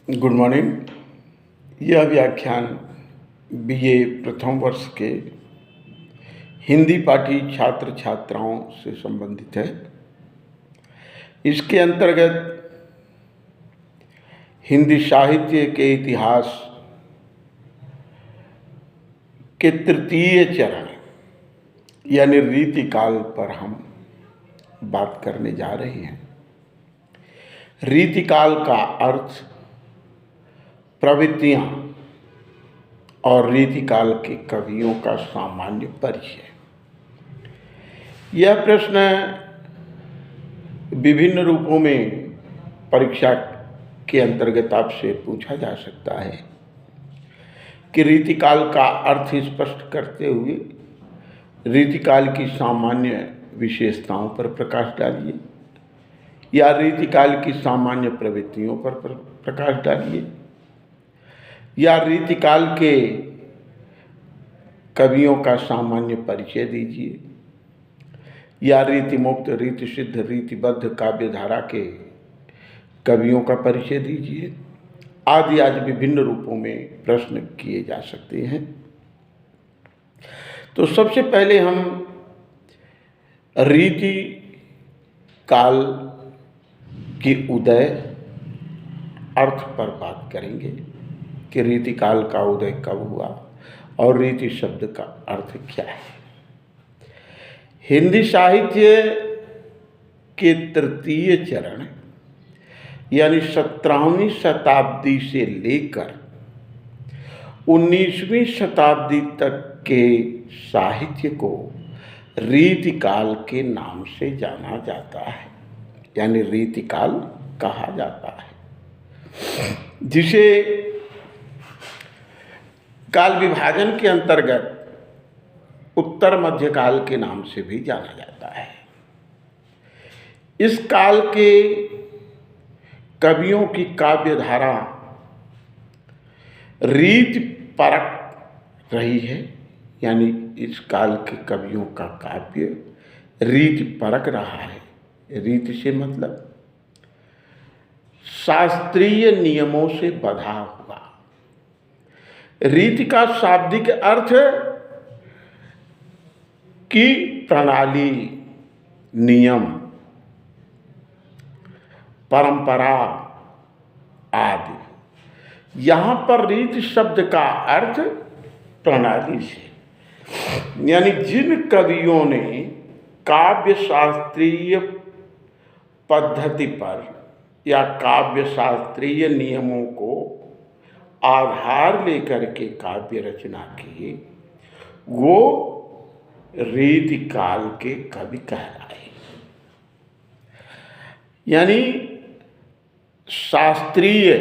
Good morning. यह व्याख्यान BA प्रथम वर्ष के हिंदी पाठी छात्र छात्राओं से संबंधित है। इसके अंतर्गत हिंदी साहित्य के इतिहास के तृतीय चरण यानी रीतिकाल पर हम बात करने जा रहे हैं। रीतिकाल का अर्थ, प्रवृत्तियाँ और रीतिकाल के कवियों का सामान्य परिचय। यह प्रश्न विभिन्न रूपों में परीक्षा के अंतर्गत आपसे पूछा जा सकता है कि रीतिकाल का अर्थ स्पष्ट करते हुए रीतिकाल की सामान्य विशेषताओं पर प्रकाश डालिए या रीतिकाल की सामान्य प्रवृत्तियों पर प्रकाश डालिए या रीतिकाल के कवियों का सामान्य परिचय दीजिए या रीतिमुक्त, रीतिसिद्ध, रीतिबद्ध काव्यधारा के कवियों का परिचय दीजिए आदि आज विभिन्न रूपों में प्रश्न किए जा सकते हैं। तो सबसे पहले हम रीति काल की उदय अर्थ पर बात करेंगे कि रीतिकाल का उदय कब हुआ और रीति शब्द का अर्थ क्या है। हिंदी साहित्य के तृतीय चरण यानी 17वीं शताब्दी से लेकर 19वीं शताब्दी तक के साहित्य को रीतिकाल के नाम से जाना जाता है, यानी रीतिकाल कहा जाता है, जिसे काल विभाजन के अंतर्गत उत्तर मध्यकाल के नाम से भी जाना जाता है। इस काल के कवियों की काव्यधारा रीति परक रही है, यानी इस काल के कवियों का काव्य रीति परक रहा है। रीति से मतलब शास्त्रीय नियमों से बंधा हुआ। रीति का शाब्दिक अर्थ की प्रणाली, नियम, परंपरा आदि। यहाँ पर रीति शब्द का अर्थ प्रणाली से, यानी जिन कवियों ने काव्य शास्त्रीय पद्धति पर या काव्य शास्त्रीय नियमों को आधार लेकर के काव्य रचना किए, वो रीतिकाल के कवि कहलाए। यानी शास्त्रीय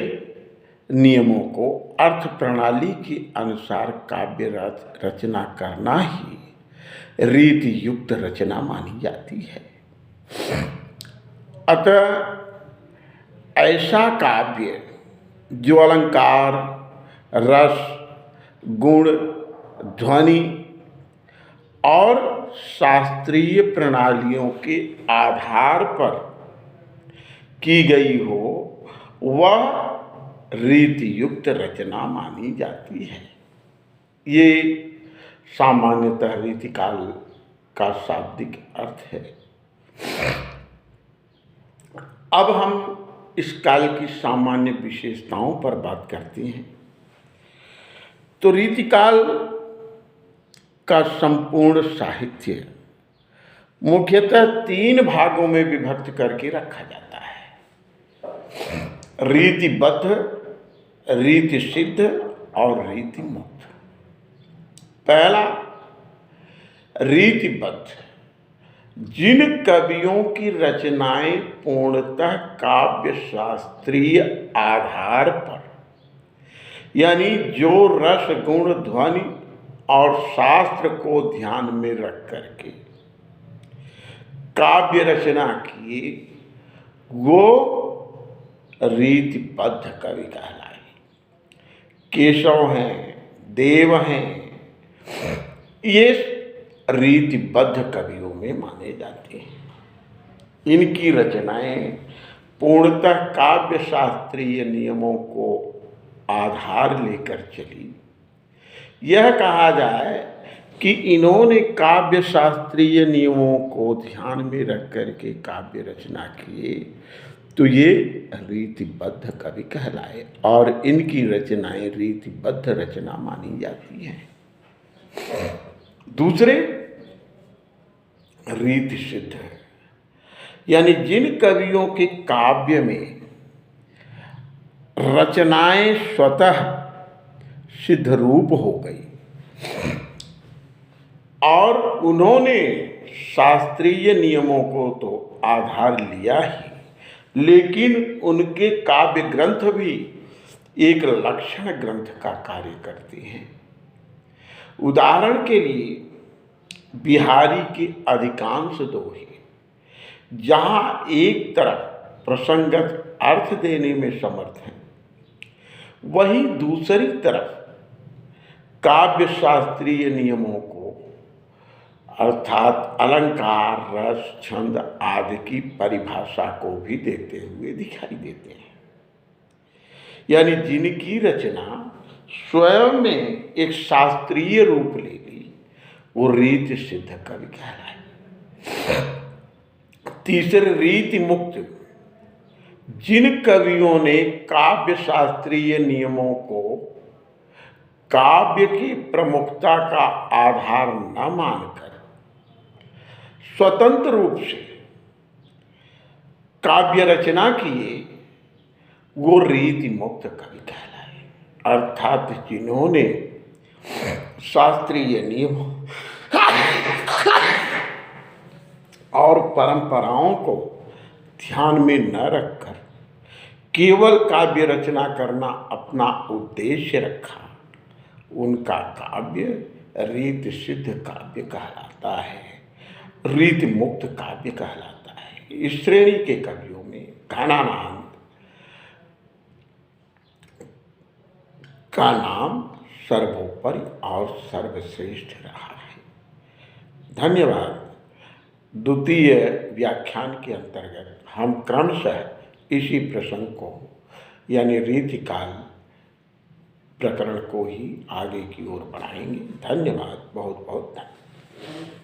नियमों को अर्थ प्रणाली के अनुसार काव्य रचना करना ही रीति युक्त रचना मानी जाती है। अतः ऐसा काव्य जो अलंकार, रस, गुण, ध्वनि और शास्त्रीय प्रणालियों के आधार पर की गई हो, वह रीति युक्त रचना मानी जाती है। ये सामान्यतः रीतिकाल का शाब्दिक अर्थ है। अब हम इस काल की सामान्य विशेषताओं पर बात करते हैं। तो रीतिकाल का संपूर्ण साहित्य मुख्यतः 3 भागों में विभक्त करके रखा जाता है: रीतिबद्ध, रीतिसिद्ध और रीतिमुक्त। पहला, रीतिबद्ध। जिन कवियों की रचनाएं पूर्णतः काव्य शास्त्रीय आधार पर, यानी जो रस, गुण, ध्वनि और शास्त्र को ध्यान में रख करके काव्य रचना किए, वो रीतिबद्ध कवि कहलाए। केशव हैं, देव हैं, ये रीतिबद्ध कवियों में माने जाते हैं। इनकी रचनाएं पूर्णतः काव्य शास्त्रीय नियमों को आधार लेकर चली। यह कहा जाए कि इन्होंने काव्य शास्त्रीय नियमों को ध्यान में रख कर के काव्य रचना किए तो ये रीतिबद्ध कवि कहलाए और इनकी रचनाएं रीतिबद्ध रचना मानी जाती हैं। दूसरे रीति सिद्ध है, यानी जिन कवियों के काव्य में रचनाएं स्वतः सिद्ध रूप हो गई और उन्होंने शास्त्रीय नियमों को तो आधार लिया ही, लेकिन उनके काव्य ग्रंथ भी एक लक्षण ग्रंथ का कार्य करते हैं। उदाहरण के लिए बिहारी के अधिकांश दोहे जहाँ एक तरफ प्रसंगत अर्थ देने में समर्थ हैं, वहीं दूसरी तरफ काव्य शास्त्रीय नियमों को अर्थात अलंकार, रस, छंद आदि की परिभाषा को भी देते हुए दिखाई देते हैं। यानी जिनकी रचना स्वयं में एक शास्त्रीय रूप ले ली वो रीति सिद्ध कवि कहलाए। तीसरे रीति मुक्त, जिन कवियों ने काव्य शास्त्रीय नियमों को काव्य की प्रमुखता का आधार न मानकर स्वतंत्र रूप से काव्य रचना किए वो रीति मुक्त कवि कहलाए। अर्थात जिन्होंने शास्त्रीय नियम और परंपराओं को ध्यान में न रखकर केवल काव्य रचना करना अपना उद्देश्य रखा, उनका काव्य रीति सिद्ध काव्य कहलाता है, रीति मुक्त काव्य कहलाता है। इस श्रेणी के कवियों में घनानंद का नाम सर्वोपरि और सर्वश्रेष्ठ रहा है। धन्यवाद। द्वितीय व्याख्यान के अंतर्गत हम क्रमशः इसी प्रसंग को यानी रीतिकाल प्रकरण को ही आगे की ओर बढ़ाएंगे। धन्यवाद, बहुत बहुत धन्यवाद।